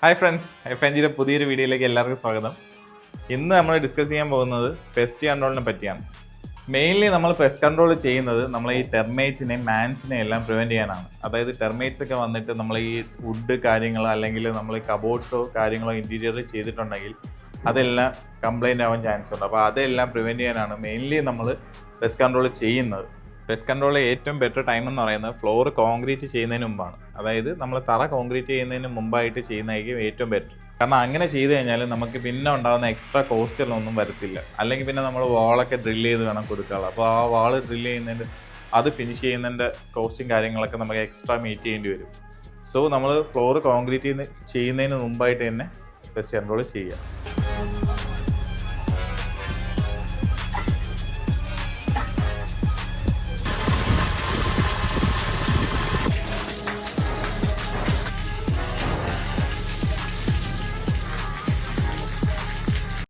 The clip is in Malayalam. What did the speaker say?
ഹായ് ഫ്രണ്ട്സ്, FNGയുടെ പുതിയൊരു വീഡിയോയിലേക്ക് എല്ലാവർക്കും സ്വാഗതം. ഇന്ന് നമ്മൾ ഡിസ്കസ് ചെയ്യാൻ പോകുന്നത് പെസ്റ്റ് കൺട്രോളിനെ പറ്റിയാണ്. മെയിൻലി നമ്മൾ പെസ്റ്റ് കൺട്രോൾ ചെയ്യുന്നത് നമ്മൾ ഈ ടെർമൈറ്റ്സിനെയും മാൻസിനെയും എല്ലാം പ്രിവെൻറ്റ് ചെയ്യാനാണ്. അതായത് ടെർമൈറ്റ്സ് ഒക്കെ വന്നിട്ട് നമ്മൾ ഈ വുഡ് കാര്യങ്ങളോ അല്ലെങ്കിൽ നമ്മൾ കബോർഡ്സോ കാര്യങ്ങളോ ഇൻറ്റീരിയർ ചെയ്തിട്ടുണ്ടെങ്കിൽ അതെല്ലാം കംപ്ലൈൻ്റ് ആവാൻ ചാൻസ് ഉണ്ട്. അപ്പോൾ അതെല്ലാം പ്രിവെൻറ്റ് ചെയ്യാനാണ് മെയിൻലി നമ്മൾ പെസ്റ്റ് കൺട്രോൾ ചെയ്യുന്നത്. പെസ്റ്റ് കൺട്രോളിലെ ഏറ്റവും ബെറ്റർ ടൈം എന്ന് പറയുന്നത് ഫ്ലോർ കോൺക്രീറ്റ് ചെയ്യുന്നതിന് മുമ്പാണ്. അതായത് നമ്മൾ തറ കോൺക്രീറ്റ് ചെയ്യുന്നതിന് മുമ്പായിട്ട് ചെയ്യുന്നതായിരിക്കും ഏറ്റവും ബെറ്റർ. കാരണം അങ്ങനെ ചെയ്ത് കഴിഞ്ഞാൽ നമുക്ക് പിന്നെ ഉണ്ടാകുന്ന എക്സ്ട്രാ കോസ്റ്റുകളൊന്നും വരത്തില്ല. അല്ലെങ്കിൽ പിന്നെ നമ്മൾ വാളൊക്കെ ഡ്രില്ല് ചെയ്ത് വേണം കൊടുക്കാനുള്ളത്. അപ്പോൾ ആ വാള് ഡ്രില്ല് ചെയ്യുന്നതിൻ്റെ അത് ഫിനിഷ് ചെയ്യുന്നതിൻ്റെ കോസ്റ്റും കാര്യങ്ങളൊക്കെ നമുക്ക് എക്സ്ട്രാ മീറ്റ് ചെയ്യേണ്ടി വരും. സോ നമ്മൾ ഫ്ലോർ കോൺക്രീറ്റ് ചെയ്യുന്നതിന് മുമ്പായിട്ട് തന്നെ പെസ്റ്റ് കൺട്രോൾ ചെയ്യുക.